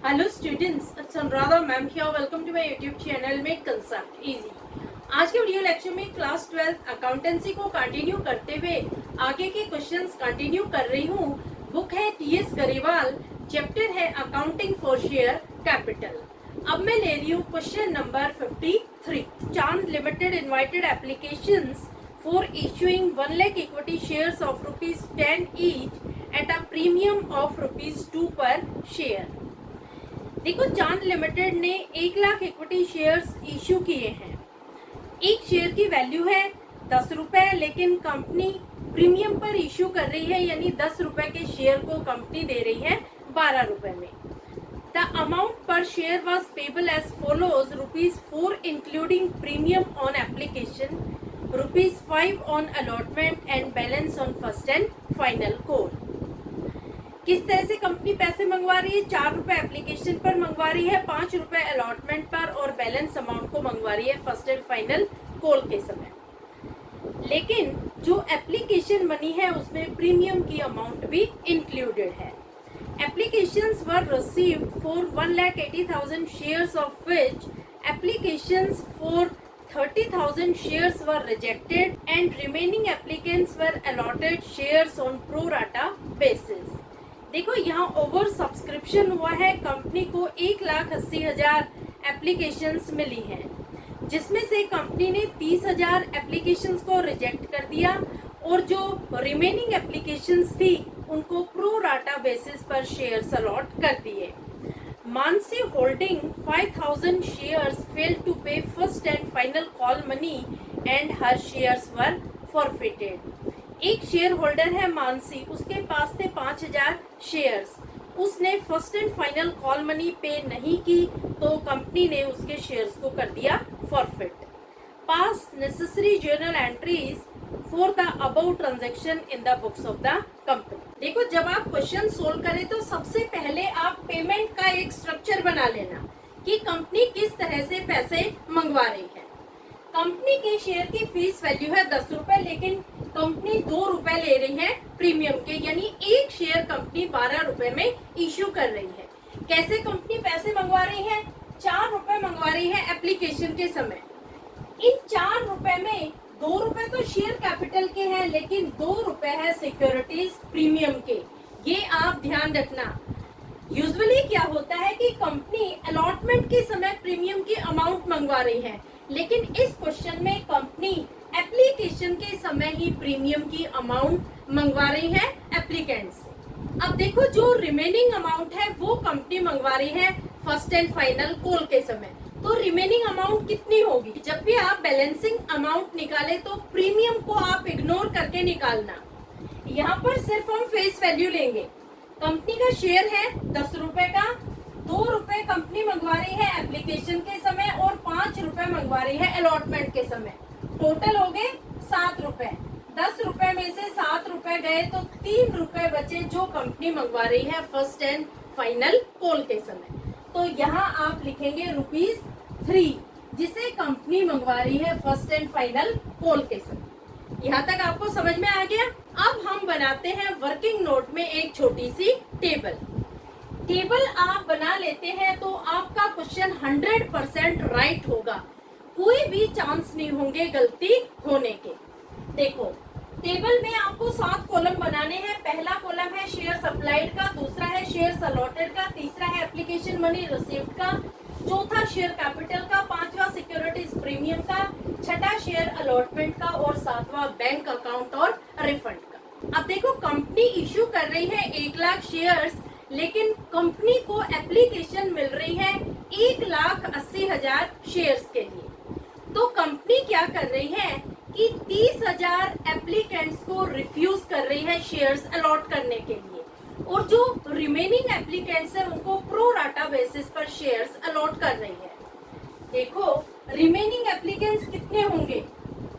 Hello students, it's Anuradha ma'am here. Welcome to my YouTube channel में concept easy. आज के video lecture में class 12 accountancy को continue करते हुए आगे के क्वेश्चंस कंटिन्यू कर रही हूँ। बुक है टीएस गरेवाल, चैप्टर है अकाउंटिंग फॉर शेयर कैपिटल। अब मैं ले रही हूँ क्वेश्चन नंबर 53। चांद limited invited applications for issuing 1 lakh equity shares of rupees 10 each at a premium of rupees 2 per share। देखो, चांद लिमिटेड ने 1 लाख इक्विटी शेयर्स इश्यू किए हैं। एक शेयर की वैल्यू है 10 रुपए, लेकिन कंपनी प्रीमियम पर इश्यू कर रही है, यानी 10 रुपए के शेयर को कंपनी दे रही है 12 रुपए में। The amount per share was payable as follows: ₹4 including premium on application, ₹5 on allotment and balance on first and final call. किस तरह से कंपनी पैसे मंगवा रही है? 4 रुपए एप्लीकेशन पर मंगवा रही है, 5 रुपए अलॉटमेंट पर और बैलेंस अमाउंट को मंगवा रही है फर्स्ट एंड फाइनल कॉल के समय। लेकिन जो एप्लीकेशन मनी है उसमें प्रीमियम की अमाउंट भी इंक्लूडेड है। Applications were received for 1,80,000 shares, of which applications for 30,000 shares were rejected and remaining applicants were allotted shares on pro rata basis। देखो, यहाँ ओवर सब्सक्रिप्शन हुआ है। कंपनी को 1,80,000 एप्लीकेशंस मिली हैं, जिसमें से कंपनी ने 30,000 एप्लीकेशंस को रिजेक्ट कर दिया और जो रिमेनिंग एप्लीकेशंस थी उनको प्रो राटा बेसिस पर शेयर्स अलॉट कर दिए। Mansi holding 5,000 shares failed to pay first and final call money and her shares were forfeited। एक शेयर होल्डर है मानसी, उसके पास थे 5,000 शेयर्स। उसने first and final call money पे नहीं की तो कंपनी ने उसके शेयर्स को कर दिया forfeit. Pass necessary journal entries for the above transaction in the books of the company. देखो, जब आप क्वेश्चन सोल्व करें तो सबसे पहले आप पेमेंट का एक स्ट्रक्चर बना लेना कि कंपनी किस तरह से पैसे मंगवा रही है। कंपनी के शेयर की फेस वैल्यू है 10 रुपए, लेकिन कंपनी 2 रुपए ले रही है प्रीमियम के, यानी एक शेयर कंपनी 12 रुपए में इश्यू कर रही है। कैसे कंपनी पैसे मंगवा रही है? 4 रुपए मंगवा रही है एप्लीकेशन के समय। इन 4 रुपए में 2 रुपए तो शेयर कैपिटल के हैं, लेकिन 2 रुपए है सिक्योरिटीज प्रीमियम के। ये आप ध्यान रखना। यूजुअली क्या होता है कि कंपनी अलॉटमेंट के समय प्रीमियम की अमाउंट मंगवा रही है, लेकिन इस क्वेश्चन में कंपनी एप्लीकेशन के समय ही प्रीमियम की अमाउंट मंगवा रही है एप्लीकेंट से। अब देखो, जो रिमेनिंग अमाउंट है वो कंपनी मंगवा रही है फर्स्ट एंड फाइनल कॉल के समय। तो रिमेनिंग अमाउंट कितनी होगी? जब भी आप बैलेंसिंग अमाउंट निकाले तो प्रीमियम को आप इग्नोर करके निकालना। यहाँ पर सिर्फ हम फेस वैल्यू लेंगे। कंपनी का शेयर है 10 रुपए का, 2 रुपए कंपनी मंगवा रही है एप्लीकेशन के समय और 5 रुपए मंगवा रही है अलॉटमेंट के समय। टोटल हो गए 7 रुपए। 10 रुपए में से 7 रुपए गए तो 3 रुपए बचे जो कंपनी मंगवा रही है फर्स्ट एंड फाइनल कॉल के समय। तो यहाँ आप लिखेंगे ₹3, जिसे कंपनी मंगवा रही है फर्स्ट एंड फाइनल कॉल के समय। यहाँ तक आपको समझ में आ गया? अब हम बनाते हैं वर्किंग नोट में एक छोटी सी टेबल आप बना लेते हैं तो आपका क्वेश्चन 100% राइट होगा। कोई भी चांस नहीं होंगे गलती होने के। देखो, टेबल में आपको 7 कॉलम बनाने हैं। पहला कॉलम है शेयर सप्लाइड का, दूसरा है शेयर अलॉटेड का, तीसरा है एप्लीकेशन मनी रिसीव्ड का, चौथा शेयर कैपिटल का, पांचवा सिक्योरिटीज प्रीमियम का, छठा शेयर अलॉटमेंट का और सातवां बैंक अकाउंट और रिफंड का। अब देखो, कंपनी इश्यू कर रही है 1 लाख शेयर्स, लेकिन कंपनी को एप्लीकेशन मिल रही है 1,80,000 शेयर्स के लिए। तो कंपनी क्या कर रही है कि 30,000 एप्लीकेंट्स को रिफ्यूज कर रही है शेयर्स अलॉट करने के लिए, और जो रिमेनिंग एप्लीकेंट्स है उनको प्रो राटा बेसिस पर शेयर्स अलॉट कर रही है। देखो, रिमेनिंग एप्लीकेंट्स कितने होंगे?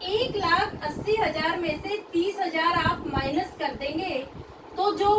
1,80,000 में से 30,000 आप माइनस कर देंगे तो जो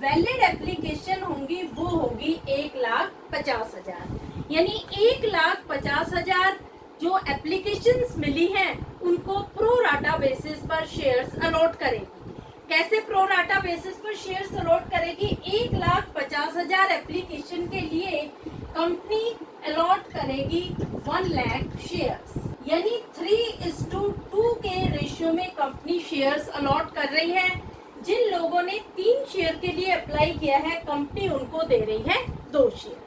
वैलिड एप्लीकेशन होंगी वो होगी 1,50,000, यानी 1,50,000 जो एप्लीकेशंस मिली हैं उनको प्रो राटा बेसिस पर शेयर्स अलॉट करेगी। कैसे प्रोराटा बेसिस पर शेयर्स अलॉट करेगी? 1,50,000 एप्लीकेशन के लिए कंपनी अलॉट करेगी 1 लाख शेयर्स, यानी 3:2 के रेशियो में कंपनी शेयर्स अलॉट कर रही है। जिन लोगों ने 3 शेयर के लिए अप्लाई किया है, कंपनी उनको दे रही है 2 शेयर।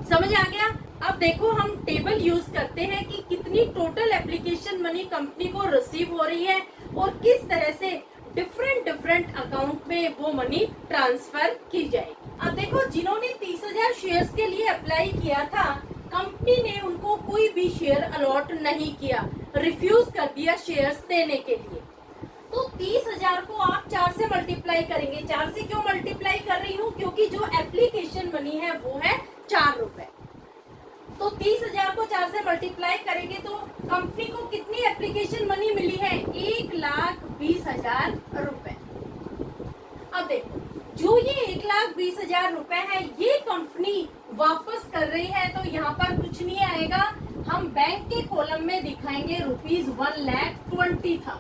समझ आ गया? अब देखो हम टेबल यूज करते हैं कि कितनी टोटल एप्लीकेशन मनी कंपनी को रिसीव हो रही है और किस तरह से डिफरेंट अकाउंट में वो मनी ट्रांसफर की जाएगी। अब देखो जिन्होंने 30,000 शेयर्स के लिए अप्लाई किया था, कंपनी ने उनको कोई भी शेयर अलॉट नहीं किया, रिफ्यूज कर दिया शेयर्स देने के लिए। तो 30,000 को आप 4 से मल्टीप्लाई करेंगे। 4 से क्यों मल्टीप्लाई कर रही हूँ? क्योंकि जो एप्लीकेशन मनी है वो है 4 रुपए। तो 30,000 को 4 से मल्टीप्लाई करेंगे तो कंपनी को कितनी एप्लीकेशन मनी मिली है? 1,20,000 रुपए। अब देखो जो ये 1,20,000 रुपए है ये कंपनी वापस कर रही है, तो यहाँ पर कुछ नहीं आएगा। हम बैंक के कॉलम में दिखाएंगे ₹1,20,000।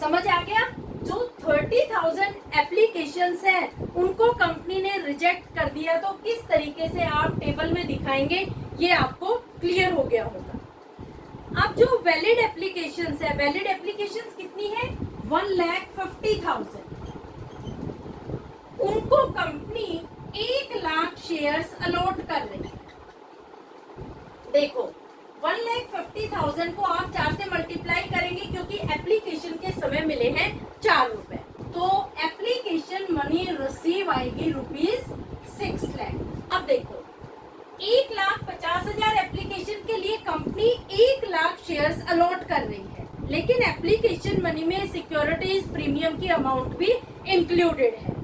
समझ आ गया? जो 30,000 एप्लीकेशंस हैं उनको कंपनी ने रिजेक्ट कर दिया, तो किस तरीके से आप टेबल में दिखाएंगे ये आपको क्लियर हो गया होगा। अब जो वैलिड एप्लीकेशंस है, वैलिड एप्लीकेशंस कितनी है? 1,50,000। उनको कंपनी 1 लाख शेयर्स अलॉट कर रही है। देखो 1,50,000 को आप 4 से मल्टीप्लाई करेंगे क्योंकि एप्लीकेशन के समय मिले हैं 4 रुपए, तो एप्लीकेशन मनी रिसीव आएगी ₹6 लाख। अब देखो 1,50,000 एप्लीकेशन के लिए कंपनी 1 लाख शेयर्स अलॉट कर रही है, लेकिन एप्लीकेशन मनी में सिक्योरिटीज प्रीमियम की अमाउंट भी इंक्लूडेड है।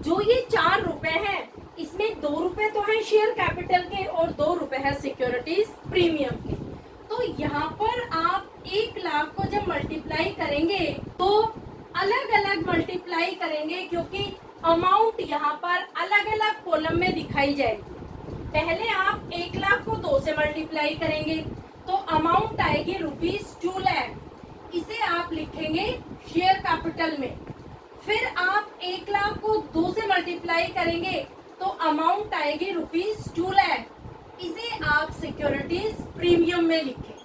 जो ये 4 रुपए है इसमें 2 रुपए तो है शेयर कैपिटल के और 2 रुपए है सिक्योरिटीज प्रीमियम के। तो यहाँ पर आप 1 लाख को जब मल्टीप्लाई करेंगे तो अलग अलग मल्टीप्लाई करेंगे, क्योंकि अमाउंट यहाँ पर अलग अलग कॉलम में दिखाई जाएगी। पहले आप 1 लाख को 2 से मल्टीप्लाई करेंगे तो अमाउंट आएगी ₹2 लाख। इसे आप लिखेंगे शेयर कैपिटल में। फिर आप 1 लाख को 2 से मल्टीप्लाई करेंगे तो अमाउंट आएगी ₹2 लाख। इसे आप सिक्योरिटीज प्रीमियम में लिखें।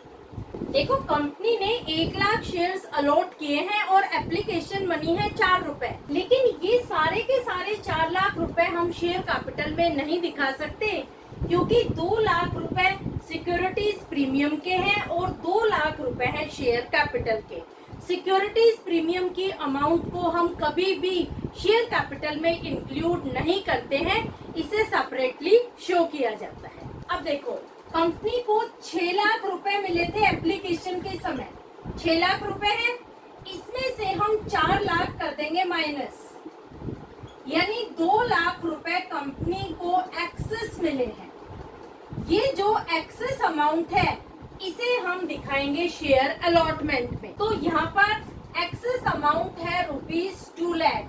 देखो कंपनी ने 1 लाख शेयर्स अलॉट किए हैं और एप्लीकेशन मनी है 4 रुपए, लेकिन ये सारे के सारे 4 लाख रुपए हम शेयर कैपिटल में नहीं दिखा सकते, क्योंकि 2 लाख रुपए सिक्योरिटीज प्रीमियम के हैं और 2 लाख रुपए हैं शेयर कैपिटल के। सिक्योरिटीज प्रीमियम की अमाउंट को हम कभी भी शेयर कैपिटल में इंक्लूड नहीं करते हैं, इसे सेपरेटली शो किया जाता है। अब देखो कंपनी को 6 लाख रुपए मिले थे एप्लीकेशन के समय। 6 लाख रुपए है, इसमें से हम 4 लाख कर देंगे माइनस, यानी 2 लाख रुपए कंपनी को एक्सेस मिले हैं। ये जो एक्सेस अमाउंट है इसे हम दिखाएंगे शेयर अलॉटमेंट में। तो यहाँ पर एक्सेस अमाउंट है ₹2 लाख।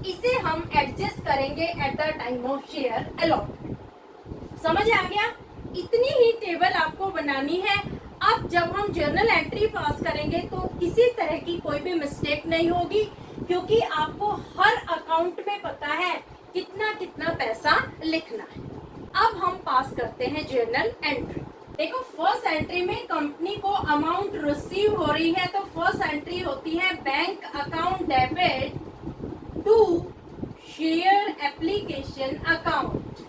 इसे हम एडजस्ट करेंगे at the time of share allotment. समझ आ गया? इतनी ही टेबल आपको बनानी है। अब जब हम जर्नल एंट्री पास करेंगे तो किसी तरह की कोई भी मिस्टेक नहीं होगी, क्योंकि आपको हर अकाउंट में पता है कितना कितना पैसा लिखना है। अब हम पास करते हैं जर्नल एंट्री। देखो फर्स्ट एंट्री में कंपनी को अमाउंट रिसीव हो रही है, तो फर्स्ट एंट्री होती है bank account debit to share application account.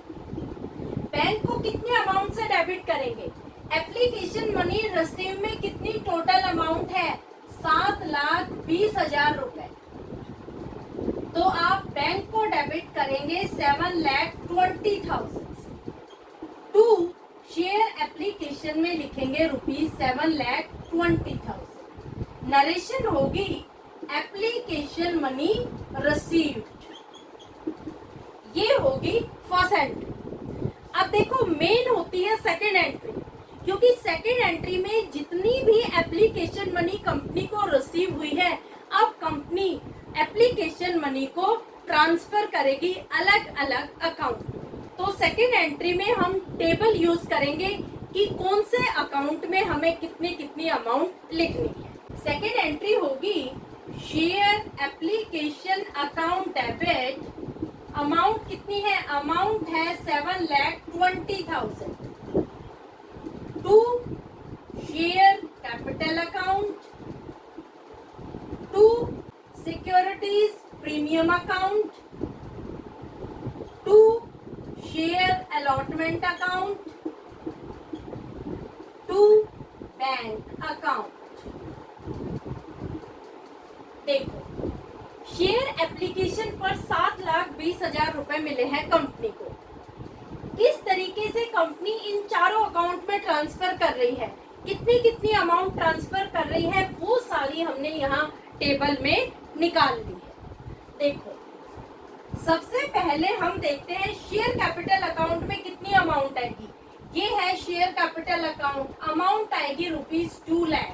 Bank को कितने अमाउंट से डेबिट करेंगे? एप्लीकेशन मनी रिसीव में कितनी टोटल अमाउंट है? 7,20,000 रुपए। तो आप बैंक को डेबिट करेंगे 7,20,000 टू शेयर एप्लीकेशन में लिखेंगे ₹7,20,000। नरेशन होगी एप्लीकेशन मनी रिसीव्ड। ये होगी फर्स्ट एंट्री। अब देखो मेन होती है सेकंड एंट्री, क्योंकि सेकंड एंट्री में जितनी भी एप्लीकेशन मनी कंपनी को रिसीव हुई है, अब कंपनी एप्लीकेशन मनी को ट्रांसफर करेगी अलग अलग अकाउंट। तो सेकंड एंट्री में हम टेबल यूज करेंगे कि कौन से अकाउंट में हमें कितनी कितनी अमाउंट लिखनी है। सेकंड एंट्री होगी share application account debit, amount कितनी है, अमाउंट है 7,20,000 to share capital account, to securities premium account, to share allotment account, to bank account. देखो, शेयर एप्लीकेशन पर 7,20,000 रुपए मिले हैं कंपनी को। किस तरीके से कंपनी इन चारों अकाउंट में ट्रांसफर कर रही है, कितनी कितनी अमाउंट ट्रांसफर कर रही है, वो सारी हमने यहाँ टेबल में निकाल ली है। देखो, सबसे पहले हम देखते हैं शेयर कैपिटल अकाउंट में कितनी अमाउंट आएगी। ये है शेयर कैपिटल अकाउंट, अमाउंट आएगी ₹2 लाख।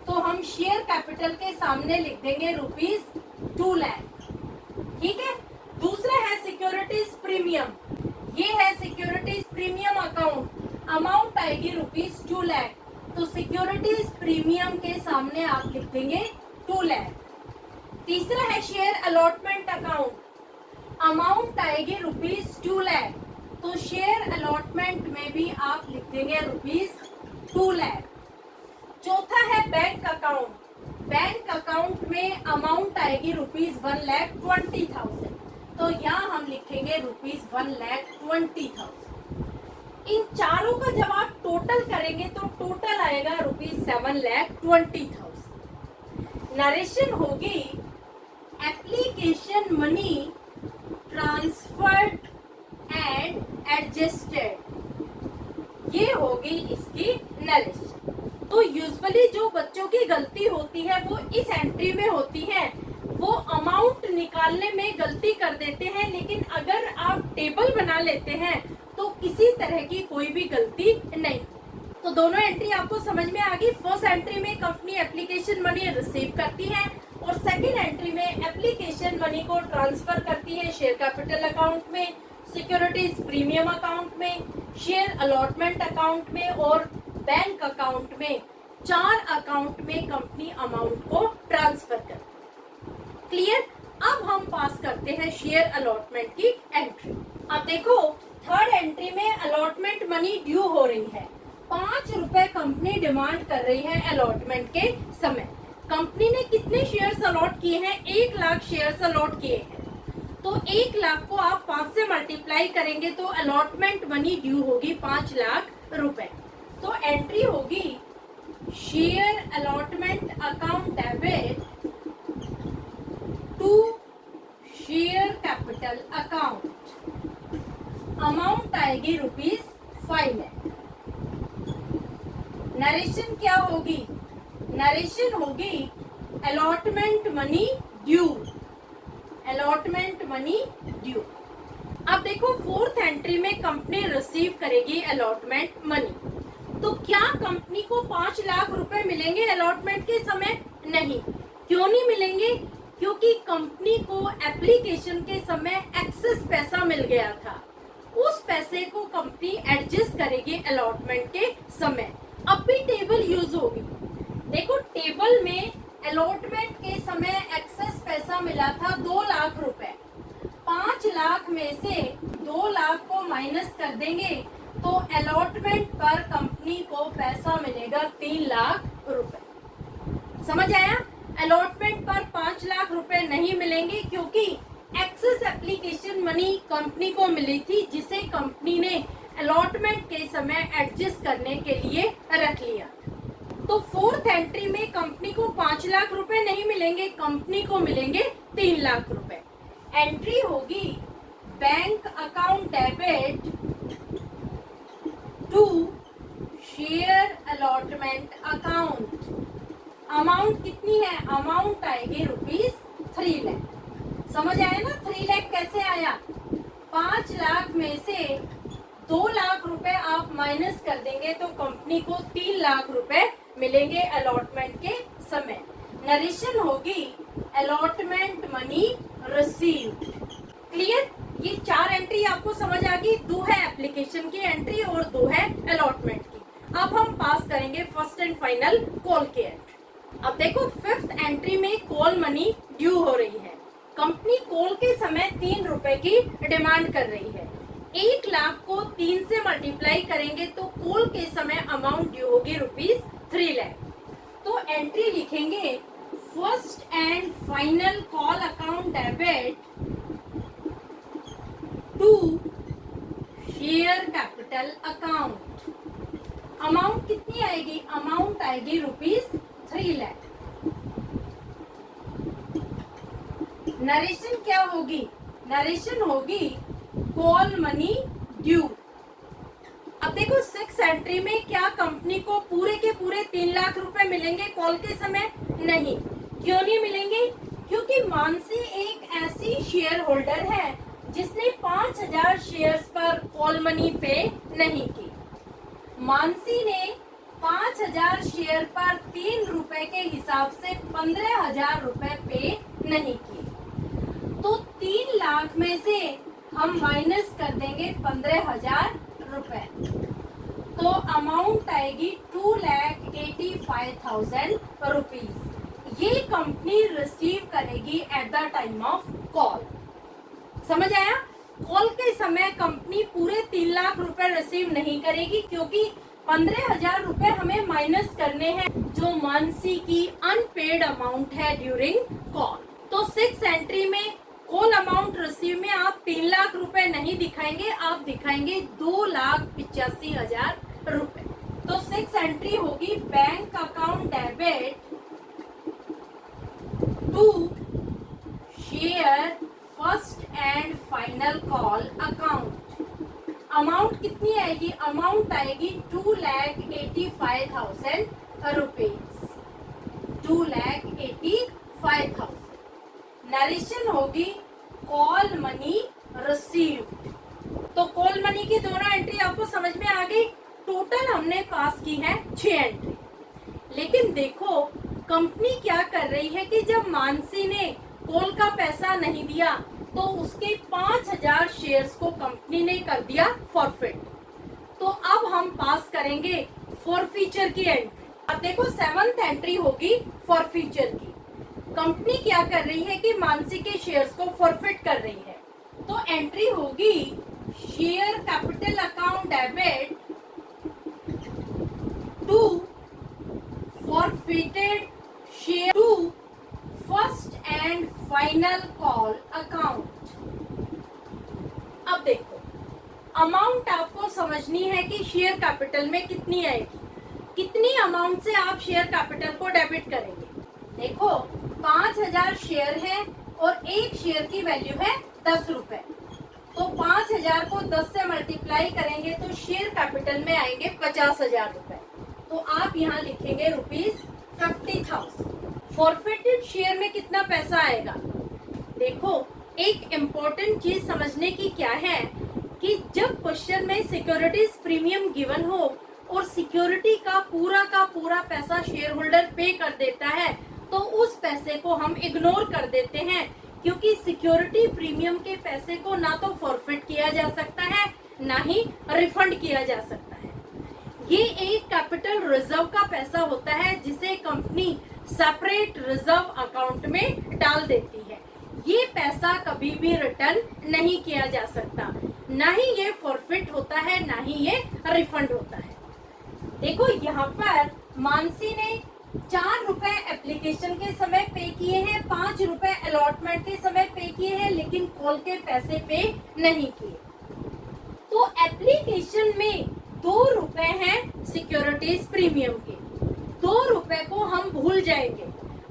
तो हम शेयर कैपिटल के सामने लिख देंगे ₹2 लाख। ठीक है। दूसरा है सिक्योरिटीज प्रीमियम, ये है सिक्योरिटीज प्रीमियम अकाउंट, अमाउंट आएगी ₹2 लाख। तो सिक्योरिटीज प्रीमियम के सामने आप लिख देंगे 2 लाख। तीसरा है शेयर अलॉटमेंट अकाउंट, अमाउंट आएगी ₹2 लाख। तो शेयर अलॉटमेंट में भी आप लिख देंगे ₹2 लाख। चौथा है बैंक अकाउंट, बैंक अकाउंट में अमाउंट आएगी ₹1,20,000। तो यहाँ हम लिखेंगे ₹1,20,000। इन चारों का जब आप टोटल करेंगे तो टोटल आएगा ₹7,20,000। नरेशन होगी application money transferred and adjusted, ये होगी इसकी नरेशन। तो यूजुअली जो बच्चों की गलती होती है वो इस एंट्री में होती है, वो अमाउंट निकालने में गलती कर देते हैं, लेकिन अगर आप टेबल बना लेते हैं तो किसी तरह की कोई भी गलती नहीं। तो दोनों एंट्री आपको समझ में आ गई। फर्स्ट एंट्री में कंपनी एप्लीकेशन मनी रिसीव करती है और सेकंड एंट्री में एप्लीकेशन मनी को ट्रांसफर करती है शेयर कैपिटल अकाउंट में, सिक्योरिटीज प्रीमियम अकाउंट में, शेयर अलॉटमेंट अकाउंट में और बैंक अकाउंट में। 4 अकाउंट में कंपनी अमाउंट को ट्रांसफर करती है। क्लियर। अब हम पास करते हैं शेयर अलॉटमेंट की एंट्री। अब देखो, थर्ड एंट्री में अलॉटमेंट मनी ड्यू हो रही है। 5 रुपए कंपनी डिमांड कर रही है अलॉटमेंट के समय। कंपनी ने कितने शेयर्स अलॉट किए हैं, 1 लाख शेयर्स अलॉट किए हैं। तो 1 लाख को आप 5 से मल्टीप्लाई करेंगे तो अलॉटमेंट मनी ड्यू होगी 5 लाख रुपए। तो एंट्री होगी share allotment account debit to share capital account, amount आएगी ₹5 लाख। नरेशन क्या होगी, नरेशन होगी allotment money due, allotment money due. अब देखो, फोर्थ एंट्री में कंपनी रिसीव करेगी अलॉटमेंट मनी। तो क्या कंपनी को 5 लाख रुपए मिलेंगे अलॉटमेंट के समय? नहीं। क्यों नहीं मिलेंगे? क्योंकि कंपनी को एप्लीकेशन के समय एक्सेस पैसा मिल गया था, उस पैसे को कंपनी एडजस्ट करेगी अलॉटमेंट के समय। अब भी टेबल यूज होगी। देखो, टेबल में अलॉटमेंट के समय एक्सेस पैसा मिला था 2 लाख रुपए। 5 लाख में से 2 लाख को माइनस कर देंगे तो अलॉटमेंट पर कंपनी को पैसा मिलेगा 3 लाख रुपए। समझ आया? अलॉटमेंट पर 5 लाख रुपए नहीं मिलेंगे क्योंकि एक्सेस एप्लीकेशन मनी कंपनी को मिली थी, जिसे कंपनी ने अलॉटमेंट के समय एडजस्ट करने के लिए रख लिया। तो फोर्थ एंट्री में कंपनी को 5 लाख रुपए नहीं मिलेंगे, कंपनी को मिलेंगे 3 लाख रुपए। एंट्री होगी bank account debit to share allotment account, amount कितनी है, अमाउंट आएगी ₹3 लाख। समझ आया ना 3 लाख कैसे आया? 5 लाख में से 2 लाख रुपए आप माइनस कर देंगे तो कंपनी को 3 लाख रुपए मिलेंगे अलॉटमेंट के समय। नरेशन होगी अलॉटमेंट मनी रिसीव्ड। क्लियर? ये 4 एंट्री आपको समझ आ गई। 2 है एप्लीकेशन की एंट्री और 2 है अलॉटमेंट की। अब हम पास करेंगे फर्स्ट एंड फाइनल कॉल की एंट्री। अब देखो, फिफ्थ एंट्री में कॉल मनी ड्यू हो रही है। कंपनी कॉल के समय 3 रुपए की डिमांड कर रही है। 1 लाख को 3 से मल्टीप्लाई करेंगे तो कॉल के समय अमाउंट ड्यू होगी ₹3 लाख। तो एंट्री लिखेंगे first and final call account debit to share capital account. Amount कितनी आएगी? अमाउंट आएगी ₹3 लाख। नरेशन क्या होगी? नरेशन होगी कॉल मनी ड्यू। अब देखो 6 एंट्री में क्या कंपनी को पूरे के पूरे 3 लाख रुपए मिलेंगे कॉल के समय? नहीं। क्यों नहीं मिलेंगे? क्योंकि मानसी एक ऐसी शेयर होल्डर है जिसने 5000 शेयर्स पर कॉल मनी पे नहीं की। मानसी ने 5000 शेयर पर 3 रुपए के हिसाब से 15,000 रुपए पे नहीं की। तो 3 लाख में से हम माइनस कर देंगे 15,000 रुपए, तो अमाउंट आएगी 2,85,000 रुपीज। ये कंपनी रिसीव करेगी at the time of call. समझ आया? कॉल के समय कंपनी पूरे 3 लाख रुपए रिसीव नहीं करेगी क्योंकि 15,000 रुपए हमें माइनस करने हैं जो मानसी की अनपेड अमाउंट है ड्यूरिंग कॉल। तो 6 एंट्री में कॉल अमाउंट रिसीव में आप 3 लाख रुपए नहीं दिखाएंगे, आप दिखाएंगे 2,85,000 रुपए। तो 6 एंट्री होगी bank account debit to share first and final call account. Amount कितनी आएगी? अमाउंट आएगी 2,85,000 रुपीज। 2,85,000। नरेशन होगी कॉल मनी रिसीव्ड। तो कॉल मनी की दोनों एंट्री आपको समझ में आ गई। टोटल हमने पास की है 6 एंट्री। लेकिन देखो कंपनी क्या कर रही है कि जब मानसी ने कॉल का पैसा नहीं दिया तो उसके 5000 शेयर्स को कंपनी ने कर दिया फॉरफिट। तो अब हम पास करेंगे फॉरफीचर की एंट्री। अब देखो 7th एंट्री होगी फॉरफीचर की। कंपनी क्या कर रही है कि मानसी के शेयर्स को फॉरफिट कर रही है। तो एंट्री होगी share capital account debit to forfeited share to first and final call account. अब देखो अमाउंट आपको समझनी है कि शेयर कैपिटल में कितनी आएगी, कितनी अमाउंट से आप शेयर कैपिटल को डेबिट करेंगे। देखो 5000 शेयर है और एक शेयर की वैल्यू है 10 रुपए। तो 5000 को 10 से मल्टीप्लाई करेंगे तो शेयर कैपिटल में आएंगे 50,000 रुपए। तो आप यहाँ लिखेंगे ₹50,000। फॉरफिटेड शेयर में कितना पैसा आएगा? देखो एक इम्पोर्टेंट चीज समझने की क्या है कि जब क्वेश्चन में सिक्योरिटीज प्रीमियम गिवन हो और सिक्योरिटी का पूरा पैसा शेयर होल्डर पे कर देता है तो उस पैसे को हम इग्नोर कर देते हैं क्योंकि सिक्योरिटी प्रीमियम के पैसे को ना तो फॉरफिट किया जा सकता है ना ही रिफंड किया जा सकता है। ये एक कैपिटल रिजर्व का पैसा होता है जिसे कंपनी सेपरेट रिजर्व अकाउंट में डाल देती है। ये पैसा कभी भी रिटर्न नहीं किया जा सकता, ना ही ये फॉरफिट होता है ना ही ये रिफंड होता है। देखो यहाँ पर मानसी ने 4 रुपए एप्लीकेशन के समय पे किए हैं, 5 रुपए अलॉटमेंट के समय पे किए हैं, लेकिन कॉल के पैसे पे नहीं किए। तो एप्लीकेशन में 2 रुपए हैं सिक्योरिटीज प्रीमियम के। 2 रुपए को हम भूल जाएंगे।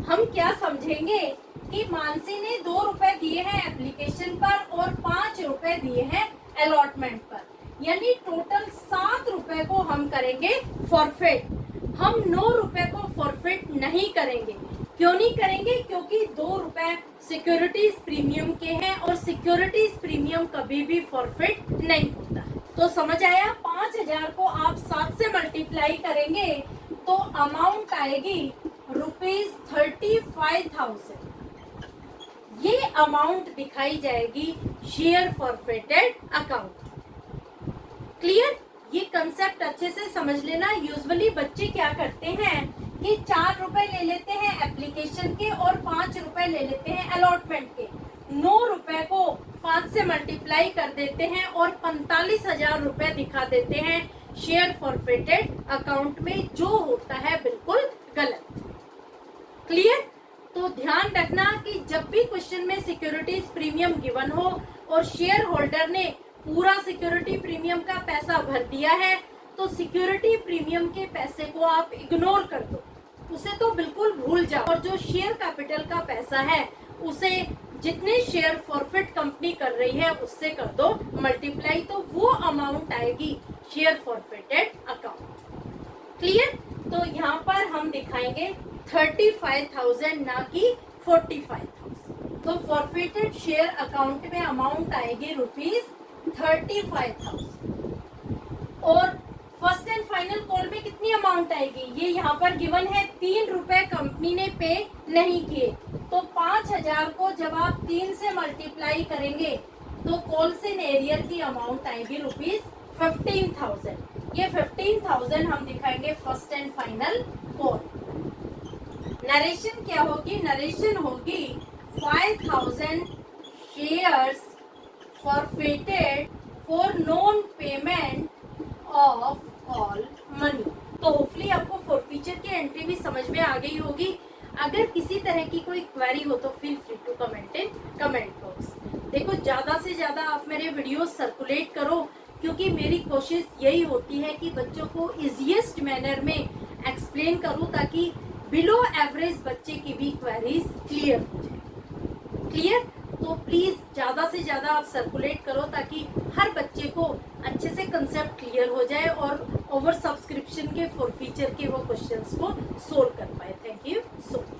हम क्या समझेंगे कि मानसी ने 2 रुपए दिए हैं एप्लीकेशन पर और 5 रुपए दिए हैं अलॉटमेंट पर, यानी टोटल 7 रुपए को हम करेंगे फॉरफिट। हम 9 रुपए को फॉरफिट नहीं करेंगे। क्यों नहीं करेंगे? क्योंकि 2 रुपए सिक्योरिटीज प्रीमियम के हैं और सिक्योरिटीज प्रीमियम कभी भी फॉरफिट नहीं होता है। तो समझ आया? 5000 को आप 7 से मल्टीप्लाई करेंगे तो अमाउंट आएगी ₹35,000। ये अमाउंट दिखाई जाएगी शेयर फॉरफिटेड अकाउंट। क्लियर? ये कंसेप्ट अच्छे से समझ लेना। यूजुअली बच्चे क्या करते हैं कि 4 रुपए ले लेते हैं एप्लीकेशन के और 5 रुपए ले लेते हैं अलॉटमेंट के। 9 रुपए को 5 से मल्टीप्लाई कर देते हैं और 45,000 रुपए दिखा देते हैं शेयर फॉरफिटेड अकाउंट में, जो होता है बिल्कुल गलत। क्लियर? तो ध्यान रखना कि जब भी क्वेश्चन में सिक्योरिटीज प्रीमियम गिवन हो और शेयर होल्डर ने पूरा सिक्योरिटी प्रीमियम का पैसा भर दिया है, तो सिक्योरिटी प्रीमियम के पैसे को आप इग्नोर कर दो, उसे तो बिल्कुल भूल जाओ। और जो शेयर कैपिटल का पैसा है उसे जितने शेयर फॉरफिट कंपनी कर रही है उससे कर दो मल्टीप्लाई, तो वो अमाउंट आएगी शेयर फॉरफिटेड अकाउंट। क्लियर? तो यहाँ पर हम दिखाएंगे 35,000 ना कि 45,000। तो फॉरफिटेड शेयर अकाउंट में अमाउंट आएगी ₹35,000। और फर्स्ट एंड फाइनल कॉल में कितनी अमाउंट आएगी, ये यहाँ पर गिवन है 3 रुपए कंपनी ने पे नहीं किए, तो 5,000 को जब आप 3 से मल्टीप्लाई करेंगे तो कॉल से एरियर की अमाउंट आएगी ₹15,000। ये 15,000 हम दिखाएंगे first and final call. Narration क्या होगी? नरेशन होगी 5,000 shares forfeited for non payment of call money. तो होपफुली आपको फॉरफीचर की एंट्री भी समझ में आ गई होगी। अगर किसी तरह की कोई क्वेरी हो तो feel free to comment in comment box. देखो, ज्यादा से ज्यादा आप मेरे वीडियो सर्कुलेट करो, क्योंकि मेरी कोशिश यही होती है कि बच्चों को इजीएस्ट मैनर में एक्सप्लेन करूं, ताकि बिलो एवरेज बच्चे की भी क्वेरीज क्लियर हो जाए। क्लियर? तो प्लीज ज्यादा से ज्यादा आप सर्कुलेट करो, ताकि हर बच्चे को अच्छे से कंसेप्ट क्लियर हो जाए और ओवर सब्सक्रिप्शन के फॉरफीचर के वो क्वेश्चंस को सोल्व कर पाए। Thank you so much.